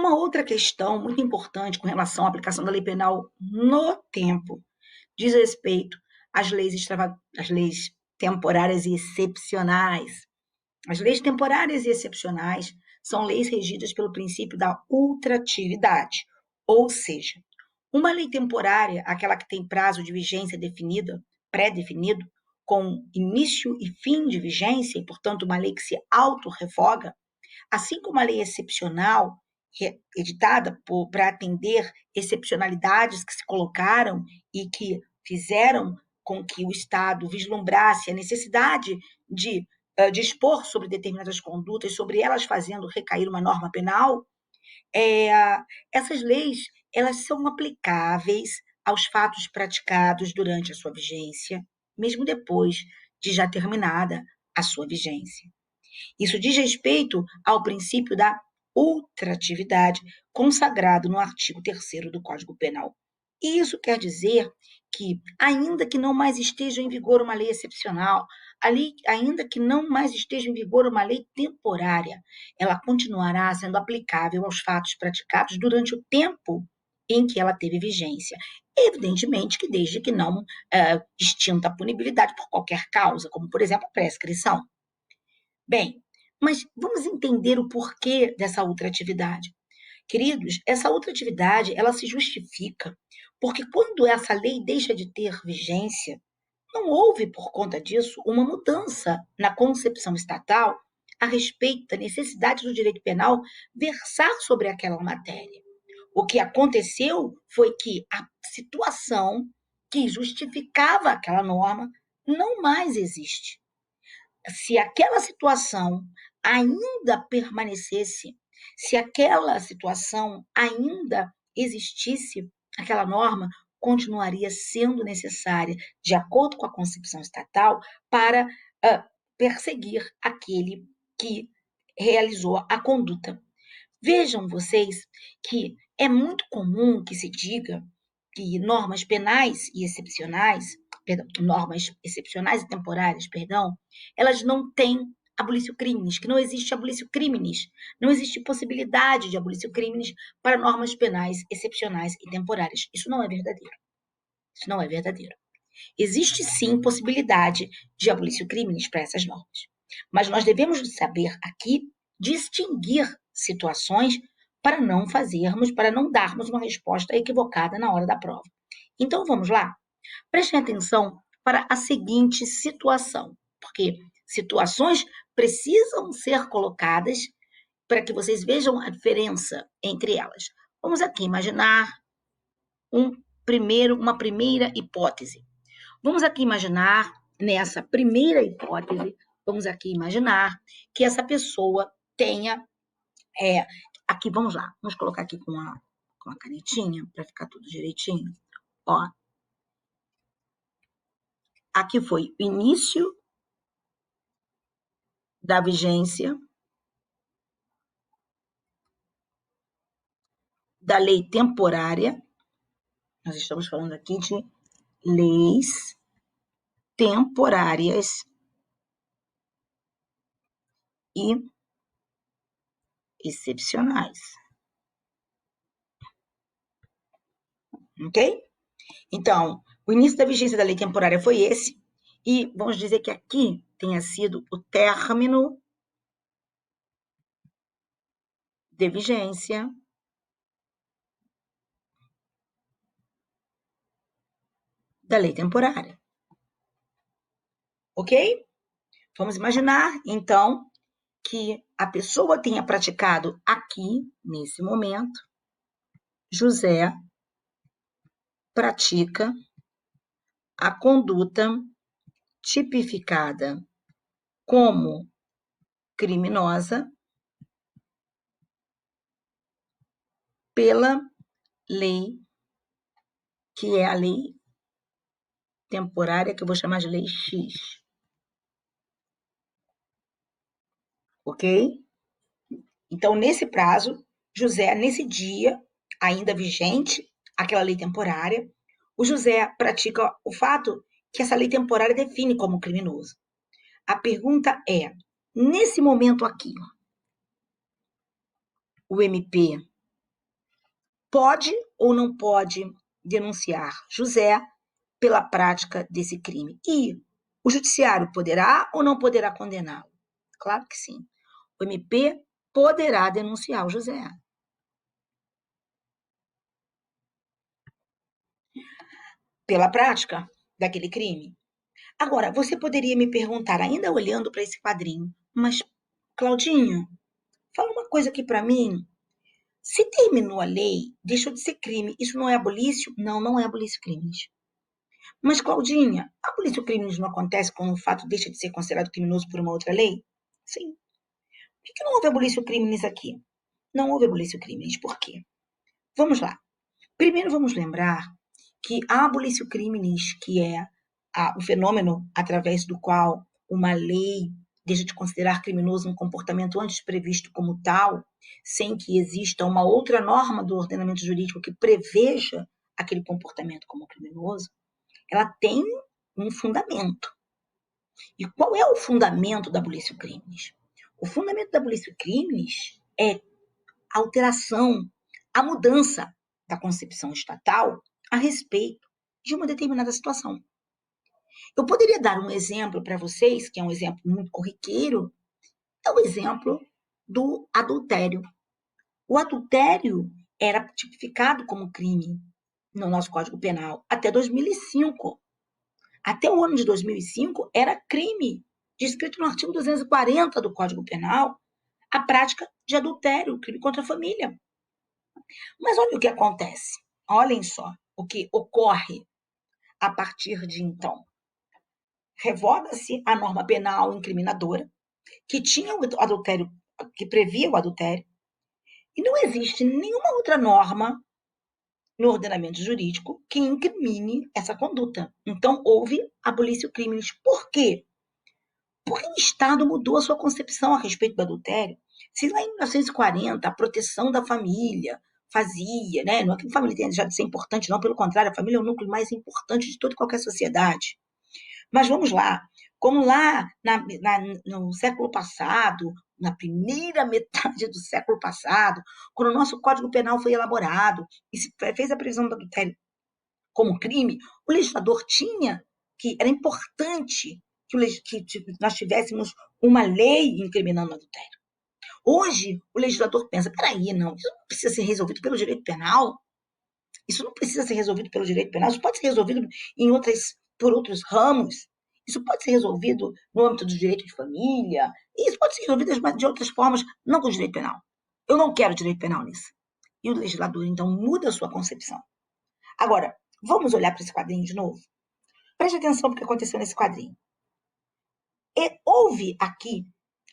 uma outra questão muito importante com relação à aplicação da lei penal no tempo diz respeito às leis temporárias e excepcionais. As leis temporárias e excepcionais são leis regidas pelo princípio da ultratividade, ou seja, uma lei temporária, aquela que tem prazo de vigência definido, pré-definido, com início e fim de vigência, e, portanto, uma lei que se autorrevoga, assim como a lei excepcional, editada para atender excepcionalidades que se colocaram e que fizeram com que o Estado vislumbrasse a necessidade de dispor sobre determinadas condutas, sobre elas fazendo recair uma norma penal, essas leis elas são aplicáveis aos fatos praticados durante a sua vigência, mesmo depois de já terminada a sua vigência. Isso diz respeito ao princípio da ultratividade, consagrado no artigo 3º do Código Penal. E isso quer dizer que, ainda que não mais esteja em vigor uma lei excepcional, ainda que não mais esteja em vigor uma lei temporária, ela continuará sendo aplicável aos fatos praticados durante o tempo em que ela teve vigência. Evidentemente que desde que não extinta a punibilidade por qualquer causa, como, por exemplo, a prescrição. Bem, mas vamos entender o porquê dessa ultratividade. Queridos, essa ultratividade, ela se justifica porque quando essa lei deixa de ter vigência, não houve, por conta disso, uma mudança na concepção estatal a respeito da necessidade do direito penal versar sobre aquela matéria. O que aconteceu foi que a situação que justificava aquela norma não mais existe. Se aquela situação ainda permanecesse, se aquela situação ainda existisse, aquela norma continuaria sendo necessária, de acordo com a concepção estatal, para perseguir aquele que realizou a conduta. Vejam vocês que é muito comum que se diga que normas penais e excepcionais, normas excepcionais e temporárias, elas não têm abolição crimes, que não existe abolição crimes, não existe possibilidade de abolição crimes para normas penais excepcionais e temporárias. Isso não é verdadeiro. Isso não é verdadeiro. Existe sim possibilidade de abolição crimes para essas normas, mas nós devemos saber aqui distinguir situações para não darmos uma resposta equivocada na hora da prova. Então, vamos lá? Prestem atenção para a seguinte situação, porque situações precisam ser colocadas para que vocês vejam a diferença entre elas. Vamos aqui imaginar uma primeira hipótese. Vamos aqui imaginar, nessa primeira hipótese, vamos aqui imaginar que essa pessoa tenha... aqui, vamos lá, vamos colocar aqui com a canetinha, para ficar tudo direitinho. Ó, aqui foi o início da vigência da lei temporária. Nós estamos falando aqui de leis temporárias e excepcionais. Ok? Então, o início da vigência da lei temporária foi esse, e vamos dizer que aqui tenha sido o término de vigência da lei temporária. Ok? Vamos imaginar, então, que a pessoa tenha praticado aqui, nesse momento, José pratica a conduta tipificada como criminosa pela lei, que é a lei temporária, que eu vou chamar de lei X. Ok? Então, nesse prazo, José, nesse dia, ainda vigente, aquela lei temporária, o José pratica o fato que essa lei temporária define como criminoso. A pergunta é, nesse momento aqui, o MP pode ou não pode denunciar José pela prática desse crime? E o judiciário poderá ou não poderá condená-lo? Claro que sim. O MP poderá denunciar o José. Pela prática daquele crime. Agora, você poderia me perguntar, ainda olhando para esse quadrinho, mas, Claudinho, fala uma coisa aqui para mim. Se terminou a lei, deixou de ser crime. Isso não é abolício? Não, não é abolício crimes. Mas, Claudinha, abolício crimes não acontece quando o fato deixa de ser considerado criminoso por uma outra lei? Sim. Por que não houve abolício crimes aqui? Não houve abolício crimes. Por quê? Vamos lá. Primeiro vamos lembrar que a abolício crimes, que é o fenômeno através do qual uma lei deixa de considerar criminoso um comportamento antes previsto como tal, sem que exista uma outra norma do ordenamento jurídico que preveja aquele comportamento como criminoso, ela tem um fundamento. E qual é o fundamento da abolício crimes? O fundamento da abolício crimes é a alteração, a mudança da concepção estatal a respeito de uma determinada situação. Eu poderia dar um exemplo para vocês, que é um exemplo muito corriqueiro, é o exemplo do adultério. O adultério era tipificado como crime no nosso Código Penal até 2005. Até o ano de 2005 era crime, descrito no artigo 240 do Código Penal, a prática de adultério, crime contra a família. Mas olha o que acontece. Olhem só o que ocorre a partir de então. Revoga-se a norma penal incriminadora, que tinha o adultério, que previa o adultério, e não existe nenhuma outra norma no ordenamento jurídico que incrimine essa conduta. Então, houve abolício crimes. Por quê? Porque o Estado mudou a sua concepção a respeito do adultério. Se lá em 1940 a proteção da família fazia, né? Não é que a família tenha deixado de ser importante, não, pelo contrário, a família é o núcleo mais importante de toda e qualquer sociedade. Mas vamos lá, como lá no século passado, na primeira metade do século passado, quando o nosso Código Penal foi elaborado e se fez a previsão do adultério como crime, o legislador tinha que era importante que nós tivéssemos uma lei incriminando o adultério. Hoje, o legislador pensa, peraí, não, isso não precisa ser resolvido pelo direito penal, isso não precisa ser resolvido pelo direito penal, isso pode ser resolvido por outros ramos, isso pode ser resolvido no âmbito do direito de família, e isso pode ser resolvido de outras formas, não com o direito penal. Eu não quero direito penal nisso. E o legislador, então, muda a sua concepção. Agora, vamos olhar para esse quadrinho de novo? Preste atenção no que aconteceu nesse quadrinho. Houve aqui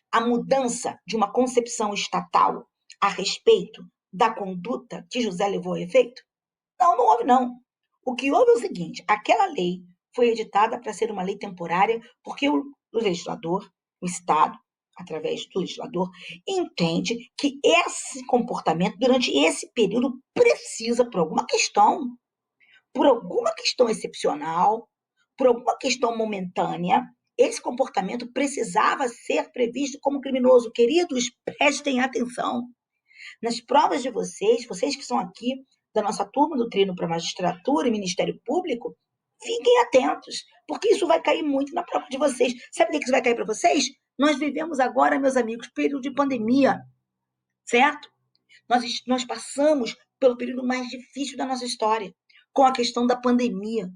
a mudança de uma concepção estatal a respeito da conduta que José levou a efeito? Não, não houve, não. O que houve é o seguinte, aquela lei foi editada para ser uma lei temporária porque o legislador, o Estado, através do legislador, entende que esse comportamento, durante esse período, precisa, por alguma questão excepcional, por alguma questão momentânea, esse comportamento precisava ser previsto como criminoso. Queridos, prestem atenção. Nas provas de vocês que são aqui da nossa turma do treino para magistratura e Ministério Público, fiquem atentos, porque isso vai cair muito na prova de vocês. Sabe o que isso vai cair para vocês? Nós vivemos agora, meus amigos, período de pandemia, certo? Nós passamos pelo período mais difícil da nossa história, com a questão da pandemia.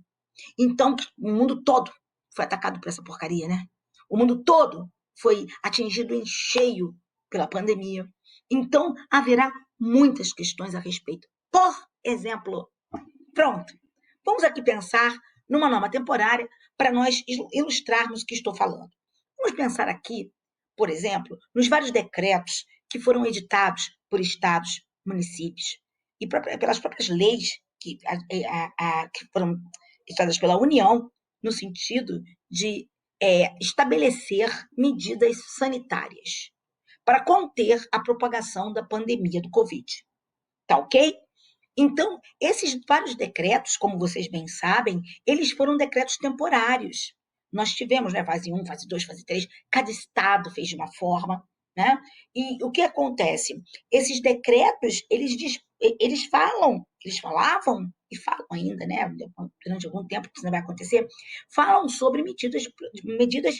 Então, o mundo todo foi atacado por essa porcaria, né? O mundo todo foi atingido em cheio pela pandemia. Então, haverá muitas questões a respeito. Por exemplo, pronto, vamos aqui pensar numa norma temporária para nós ilustrarmos o que estou falando. Vamos pensar aqui, por exemplo, nos vários decretos que foram editados por estados, municípios e pelas próprias leis que foram editadas pela União, no sentido de estabelecer medidas sanitárias para conter a propagação da pandemia do Covid. Tá ok? Então, esses vários decretos, como vocês bem sabem, eles foram decretos temporários. Nós tivemos, né, fase 1, fase 2, fase 3, cada estado fez de uma forma, né? E o que acontece? Esses decretos, eles eles falavam, e falam ainda, né, durante algum tempo, que isso não vai acontecer, falam sobre medidas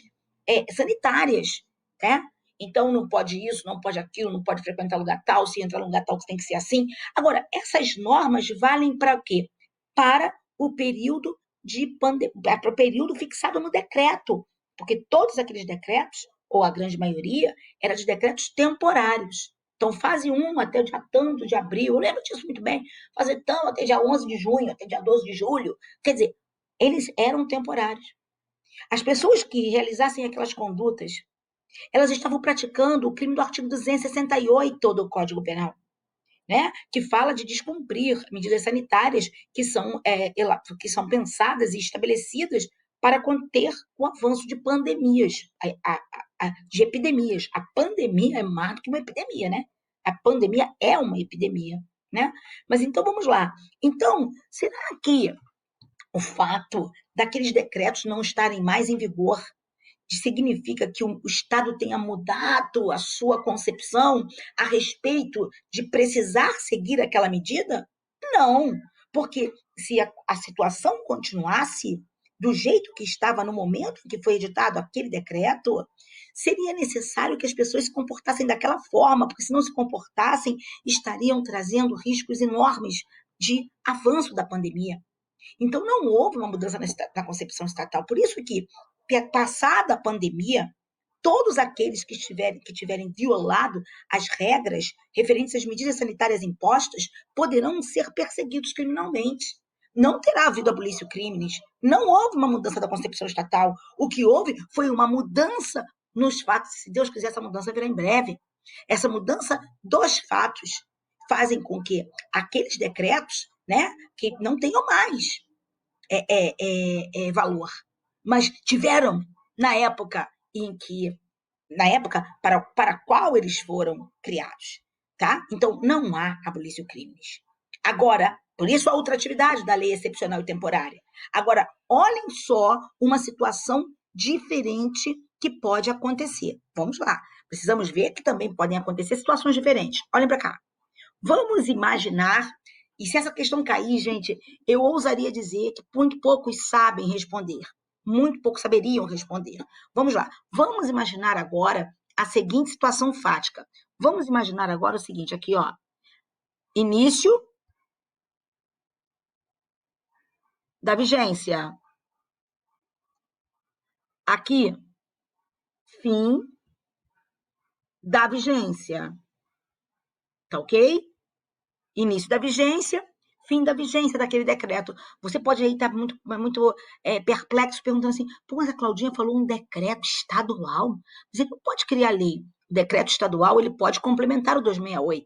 sanitárias, né? Então, não pode isso, não pode aquilo, não pode frequentar lugar tal, se entrar no lugar tal, tem que ser assim. Agora, essas normas valem para o quê? Para o período para o período fixado no decreto, porque todos aqueles decretos, ou a grande maioria, eram de decretos temporários. Então, fase 1 até o dia tanto de abril, eu lembro disso muito bem, fase tanto até dia 11 de junho, até dia 12 de julho. Quer dizer, eles eram temporários. As pessoas que realizassem aquelas condutas, elas estavam praticando o crime do artigo 268 do Código Penal, né? Que fala de descumprir medidas sanitárias que são pensadas e estabelecidas para conter o avanço de pandemias, de epidemias. A pandemia é mais do que uma epidemia, né? A pandemia é uma epidemia, né? Mas então vamos lá. Então, será que o fato daqueles decretos não estarem mais em vigor significa que o Estado tenha mudado a sua concepção a respeito de precisar seguir aquela medida? Não, porque se a situação continuasse do jeito que estava no momento em que foi editado aquele decreto, seria necessário que as pessoas se comportassem daquela forma, porque se não se comportassem, estariam trazendo riscos enormes de avanço da pandemia. Então, não houve uma mudança na concepção estatal. Por isso que, passada a pandemia, todos aqueles que tiverem violado as regras referentes às medidas sanitárias impostas poderão ser perseguidos criminalmente. Não terá havido abolício crimes. Não houve uma mudança da concepção estatal. O que houve foi uma mudança nos fatos. Se Deus quiser, essa mudança virá em breve. Essa mudança dos fatos fazem com que aqueles decretos, né, que não tenham mais valor, mas tiveram na época para a qual eles foram criados, tá? Então não há abolício crimes. Agora, por isso a ultratividade da lei excepcional e temporária. Agora, olhem só uma situação diferente que pode acontecer. Vamos lá. Precisamos ver que também podem acontecer situações diferentes. Olhem para cá. Vamos imaginar, e se essa questão cair, gente, eu ousaria dizer que muito poucos sabem responder, muito poucos saberiam responder. Vamos lá, vamos imaginar agora a seguinte situação fática. Vamos imaginar agora o seguinte, aqui, ó. Início da vigência. Aqui, fim da vigência. Tá ok? Início da vigência, fim da vigência daquele decreto. Você pode aí estar muito perplexo, perguntando assim, pô, mas a Claudinha falou um decreto estadual. Você não pode criar lei. O decreto estadual, ele pode complementar o 268.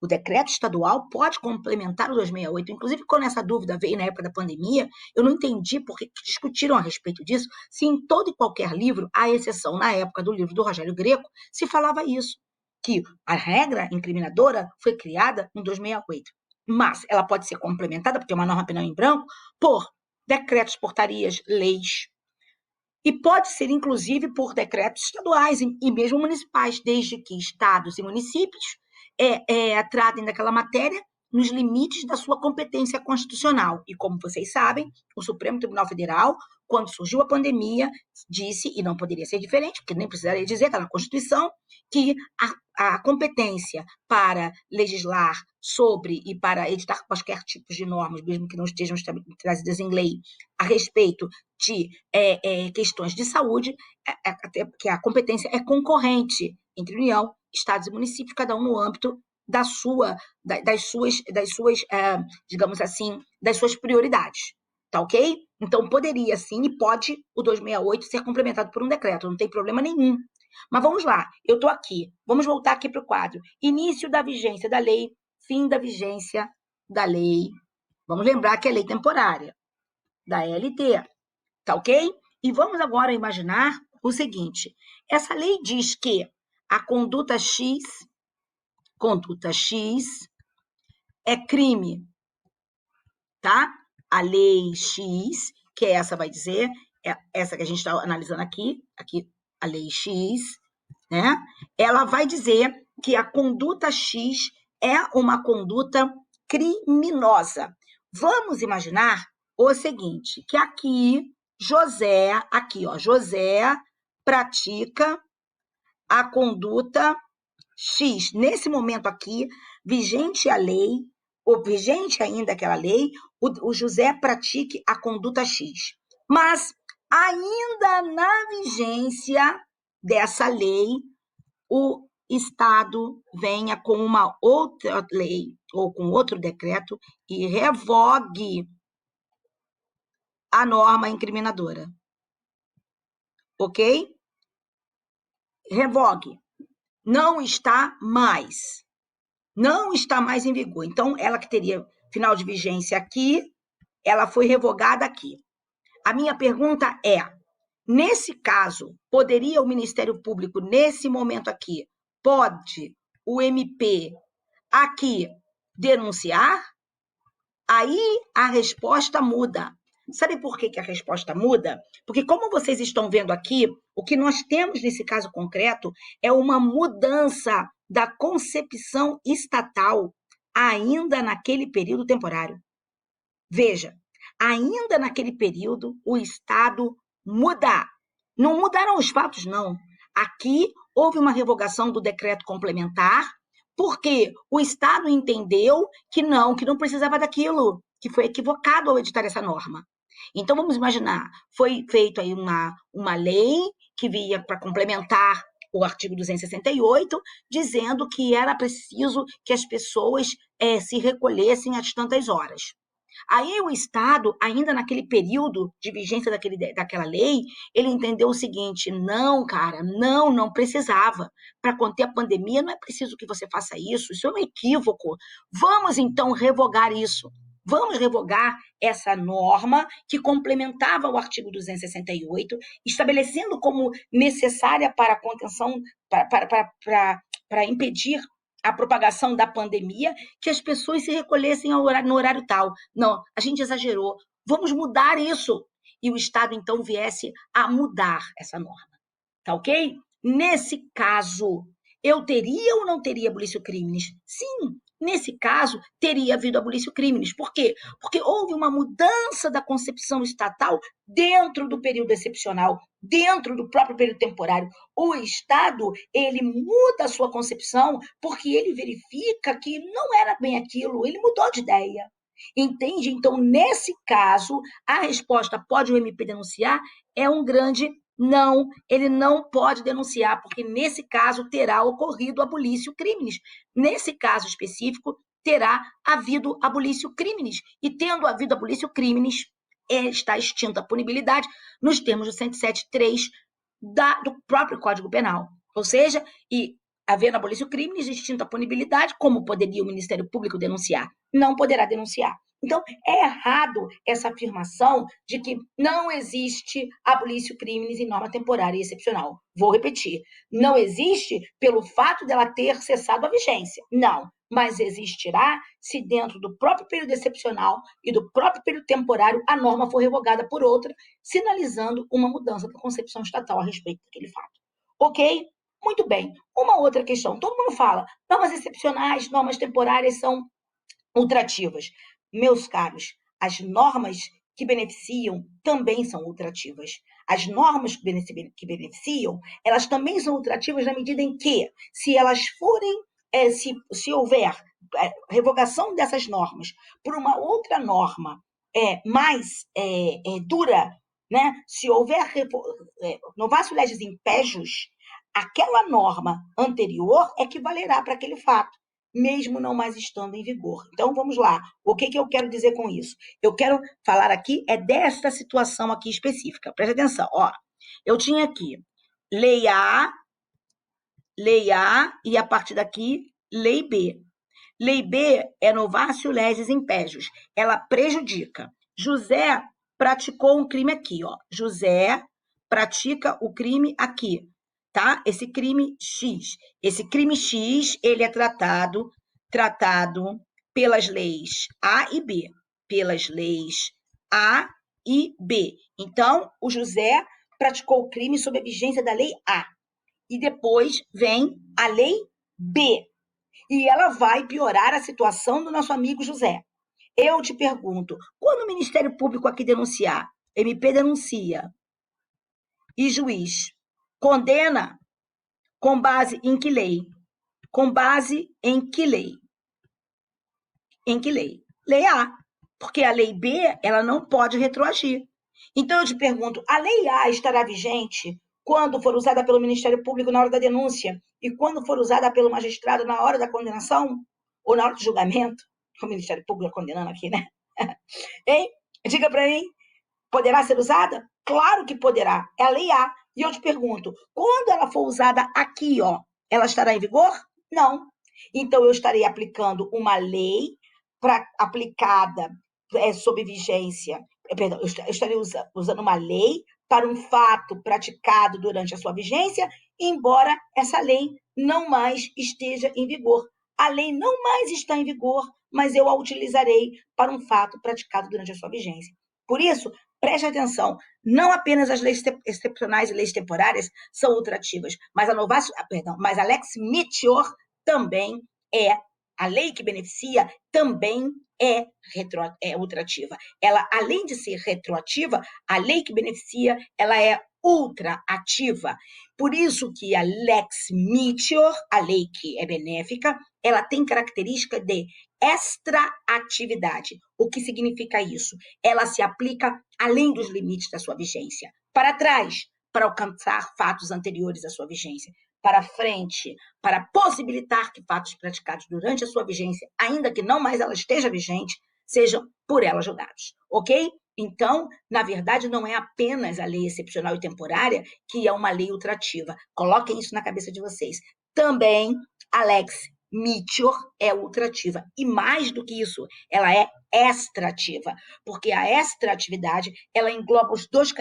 O decreto estadual pode complementar o 268. Inclusive, quando essa dúvida veio na época da pandemia, eu não entendi por que discutiram a respeito disso, se em todo e qualquer livro, à exceção na época do livro do Rogério Greco, se falava isso, que a regra incriminadora foi criada em 268. Mas ela pode ser complementada, porque é uma norma penal em branco, por decretos, portarias, leis, e pode ser, inclusive, por decretos estaduais e mesmo municipais, desde que estados e municípios tratem daquela matéria nos limites da sua competência constitucional. E, como vocês sabem, o Supremo Tribunal Federal, quando surgiu a pandemia, disse, e não poderia ser diferente, porque nem precisaria dizer, está na Constituição, que a competência para legislar sobre e para editar quaisquer tipos de normas, mesmo que não estejam trazidas em lei, a respeito de questões de saúde, até porque a competência é concorrente entre União, estados e municípios, cada um no âmbito das suas, digamos assim, das suas prioridades. Tá ok? Então, poderia sim e pode o 268 ser complementado por um decreto, não tem problema nenhum. Mas vamos lá, eu estou aqui, vamos voltar aqui para o quadro. Início da vigência da lei, fim da vigência da lei. Vamos lembrar que é lei temporária, da LT, tá ok? E vamos agora imaginar o seguinte, essa lei diz que a conduta X é crime, tá? A lei X, que é essa vai dizer, essa que a gente está analisando aqui a lei X, né? Ela vai dizer que a conduta X é uma conduta criminosa. Vamos imaginar o seguinte, que aqui, José pratica a conduta X. Nesse momento aqui, vigente a lei, ou vigente ainda aquela lei, o José pratique a conduta X. Mas, ainda na vigência dessa lei, o Estado venha com uma outra lei ou com outro decreto e revogue a norma incriminadora. Ok? Revogue. Não está mais. Não está mais em vigor. Então, ela que teria final de vigência aqui, ela foi revogada aqui. A minha pergunta é, nesse caso, poderia o Ministério Público, nesse momento aqui, pode o MP aqui denunciar? Aí a resposta muda. Sabe por que a resposta muda? Porque, como vocês estão vendo aqui, o que nós temos nesse caso concreto é uma mudança da concepção estatal ainda naquele período temporário. Veja, ainda naquele período, o Estado muda. Não mudaram os fatos, não. Aqui houve uma revogação do decreto complementar, porque o Estado entendeu que não precisava daquilo, que foi equivocado ao editar essa norma. Então, vamos imaginar, foi feita aí uma lei que via para complementar o artigo 268, dizendo que era preciso que as pessoas se recolhessem às tantas horas. Aí o Estado, ainda naquele período de vigência daquela lei, ele entendeu o seguinte, não, cara, não precisava. Para conter a pandemia, não é preciso que você faça isso é um equívoco. Vamos, então, revogar isso. Vamos revogar essa norma que complementava o artigo 268, estabelecendo como necessária para a contenção, para impedir a propagação da pandemia, que as pessoas se recolhessem no horário tal. Não, a gente exagerou. Vamos mudar isso. E o Estado, então, viesse a mudar essa norma. Tá ok? Nesse caso, eu teria ou não teria abolício crimes? Sim, nesse caso, teria havido abolício crimes. Por quê? Porque houve uma mudança da concepção estatal dentro do período excepcional, dentro do próprio período temporário. O Estado, ele muda a sua concepção porque ele verifica que não era bem aquilo, ele mudou de ideia. Entende? Então, nesse caso, a resposta pode o MP denunciar é um grande não, ele não pode denunciar, porque nesse caso terá ocorrido abolício crimes. Nesse caso específico, terá havido abolício crimes. E tendo havido abolício crimes, está extinta a punibilidade nos termos do 107.3 do próprio Código Penal. Ou seja, e havendo abolício crimes, extinta a punibilidade, como poderia o Ministério Público denunciar? Não poderá denunciar. Então, é errado essa afirmação de que não existe abolício crimes em norma temporária e excepcional. Vou repetir. Não existe pelo fato dela ter cessado a vigência. Não. Mas existirá se dentro do próprio período excepcional e do próprio período temporário a norma for revogada por outra, sinalizando uma mudança da concepção estatal a respeito daquele fato. Ok? Muito bem. Uma outra questão. Todo mundo fala, normas excepcionais, normas temporárias são ultrativas. Meus caros, as normas que beneficiam também são ultrativas. As normas que beneficiam, elas também são ultrativas na medida em que, se elas forem, se houver revogação dessas normas por uma outra norma mais dura, né? Se houver novatio legis impejus, aquela norma anterior é que valerá para aquele fato, mesmo não mais estando em vigor. Então, vamos lá. O que eu quero dizer com isso? Eu quero falar aqui desta situação aqui específica. Presta atenção. Ó, eu tinha aqui lei A, e a partir daqui, lei B. Lei B é novatio legis impejus. Ela prejudica. José praticou um crime aqui, ó. José pratica o crime aqui, tá? Esse crime X. Esse crime X, ele é tratado pelas leis A e B. Pelas leis A e B. Então, o José praticou o crime sob a vigência da lei A. E depois vem a lei B. E ela vai piorar a situação do nosso amigo José. Eu te pergunto, quando o Ministério Público aqui denunciar, MP denuncia, e juiz condena com base em que lei? Com base em que lei? Em que lei? Lei A. Porque a lei B, ela não pode retroagir. Então eu te pergunto, a lei A estará vigente quando for usada pelo Ministério Público na hora da denúncia e quando for usada pelo magistrado na hora da condenação? Ou na hora do julgamento? O Ministério Público condenando aqui, né? Hein? Diga para mim, poderá ser usada? Claro que poderá. É a lei A. E eu te pergunto, quando ela for usada aqui, ó, ela estará em vigor? Não. Então eu estarei aplicando uma lei aplicada sob vigência, perdão, eu estarei usando uma lei para um fato praticado durante a sua vigência, embora essa lei não mais esteja em vigor. A lei não mais está em vigor, mas eu a utilizarei para um fato praticado durante a sua vigência. Por isso, preste atenção, não apenas as leis excepcionais e leis temporárias são ultrativas, mas a Lex Meteor também é, a lei que beneficia também é ultrativa. Ela, além de ser retroativa, a lei que beneficia, ela é ultraativa. Por isso que a Lex Meteor, a lei que é benéfica, ela tem característica de extraatividade. O que significa isso? Ela se aplica além dos limites da sua vigência. Para trás, para alcançar fatos anteriores à sua vigência. Para frente, para possibilitar que fatos praticados durante a sua vigência, ainda que não mais ela esteja vigente, sejam por ela julgados. Ok? Então, na verdade, não é apenas a lei excepcional e temporária que é uma lei ultrativa. Coloquem isso na cabeça de vocês. Também a Lex Meteor é ultrativa. E mais do que isso, ela é extrativa, porque a extratividade ela engloba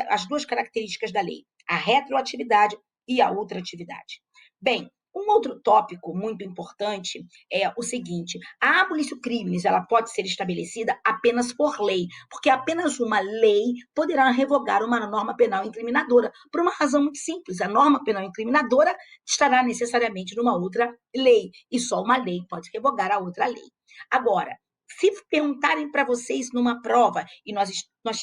as duas características da lei, a retroatividade e a ultratividade. Bem, um outro tópico muito importante é o seguinte: a abolição crimes ela pode ser estabelecida apenas por lei, porque apenas uma lei poderá revogar uma norma penal incriminadora, por uma razão muito simples: a norma penal incriminadora estará necessariamente numa outra lei, e só uma lei pode revogar a outra lei. Agora, se perguntarem para vocês numa prova, e nós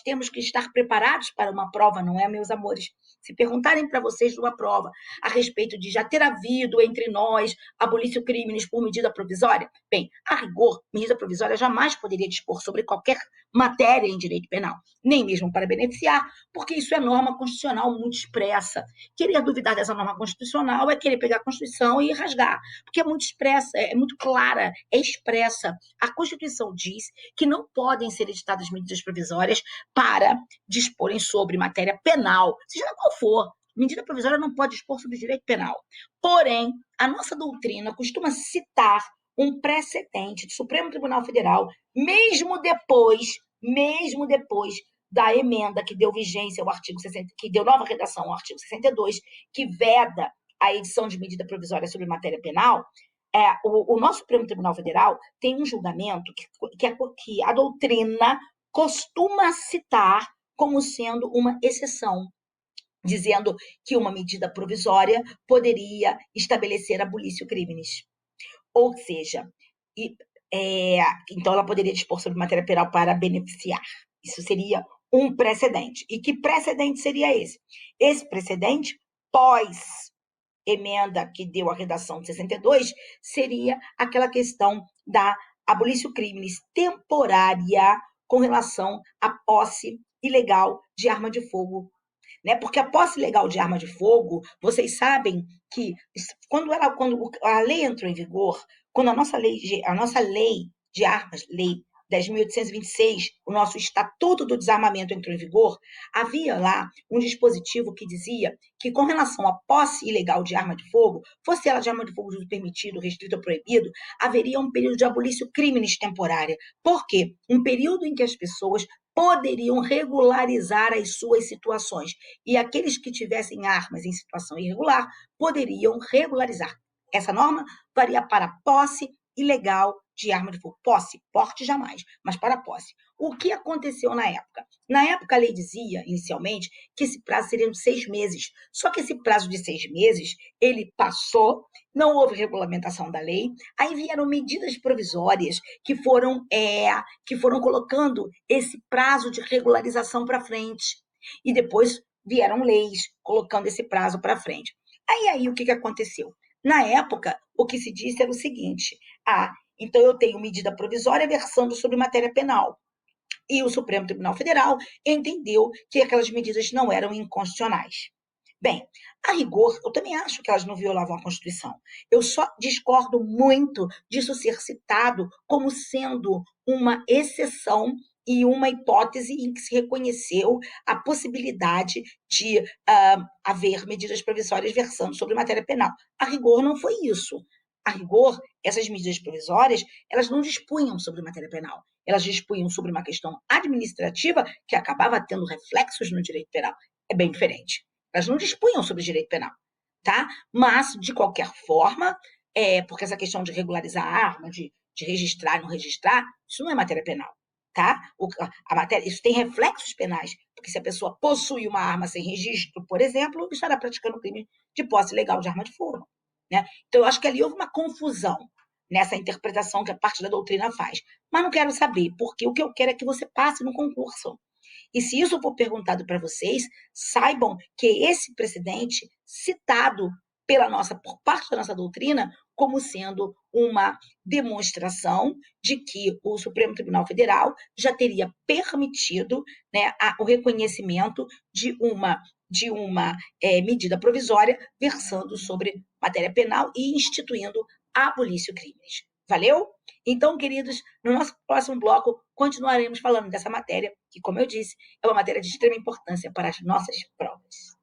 temos que estar preparados para uma prova, não é, meus amores? Se perguntarem para vocês numa prova a respeito de já ter havido entre nós abolição crimes por medida provisória, bem, a rigor, medida provisória jamais poderia dispor sobre qualquer matéria em direito penal, nem mesmo para beneficiar, porque isso é norma constitucional muito expressa. Querer duvidar dessa norma constitucional é querer pegar a Constituição e rasgar, porque é muito expressa, é muito clara, é expressa. A Constituição diz que não podem ser editadas medidas provisórias para disporem sobre matéria penal, seja qual for. Medida provisória não pode dispor sobre direito penal. Porém, a nossa doutrina costuma citar um precedente do Supremo Tribunal Federal, mesmo depois da emenda que deu vigência ao artigo 60, que deu nova redação ao artigo 62, que veda a edição de medida provisória sobre matéria penal. O nosso Supremo Tribunal Federal tem um julgamento que a doutrina costuma citar como sendo uma exceção, dizendo que uma medida provisória poderia estabelecer abolição crimes. Ou seja, então ela poderia dispor sobre matéria penal para beneficiar. Isso seria um precedente. E que precedente seria esse? Esse precedente, pós emenda que deu a redação de 62, seria aquela questão da abolição crimes temporária com relação à posse ilegal de arma de fogo. Né? Porque a posse ilegal de arma de fogo, vocês sabem que quando a lei entrou em vigor, quando a nossa lei de armas, lei 10.826, o nosso Estatuto do Desarmamento entrou em vigor, havia lá um dispositivo que dizia que, com relação à posse ilegal de arma de fogo, fosse ela de arma de fogo de uso permitido, restrito ou proibido, haveria um período de abolição crimes temporária. Por quê? Um período em que as pessoas poderiam regularizar as suas situações. E aqueles que tivessem armas em situação irregular poderiam regularizar. Essa norma varia para posse ilegal de arma de fogo. Posse, porte jamais, mas para posse. O que aconteceu na época? Na época, a lei dizia, inicialmente, que esse prazo seria de 6 meses. Só que esse prazo de 6 meses, ele passou, não houve regulamentação da lei, aí vieram medidas provisórias que foram colocando esse prazo de regularização para frente. E depois vieram leis colocando esse prazo para frente. Aí o que aconteceu? Na época, o que se disse era o seguinte: então eu tenho medida provisória versando sobre matéria penal. E o Supremo Tribunal Federal entendeu que aquelas medidas não eram inconstitucionais. Bem, a rigor, eu também acho que elas não violavam a Constituição. Eu só discordo muito disso ser citado como sendo uma exceção e uma hipótese em que se reconheceu a possibilidade de haver medidas provisórias versando sobre matéria penal. A rigor, não foi isso. A rigor, essas medidas provisórias, elas não dispunham sobre matéria penal. Elas dispunham sobre uma questão administrativa que acabava tendo reflexos no direito penal. É bem diferente. Elas não dispunham sobre direito penal, tá? Mas, de qualquer forma, porque essa questão de regularizar a arma, de registrar e não registrar, isso não é matéria penal, tá? Isso tem reflexos penais, porque se a pessoa possui uma arma sem registro, por exemplo, estará praticando crime de posse ilegal de arma de fogo, né? Então, eu acho que ali houve uma confusão nessa interpretação que a parte da doutrina faz. Mas não quero saber, porque o que eu quero é que você passe no concurso. E se isso for perguntado para vocês, saibam que esse precedente citado por parte da nossa doutrina como sendo uma demonstração de que o Supremo Tribunal Federal já teria permitido, né, o reconhecimento de uma medida provisória versando sobre matéria penal e instituindo abolício crimes. Valeu? Então, queridos, no nosso próximo bloco continuaremos falando dessa matéria, que, como eu disse, é uma matéria de extrema importância para as nossas provas.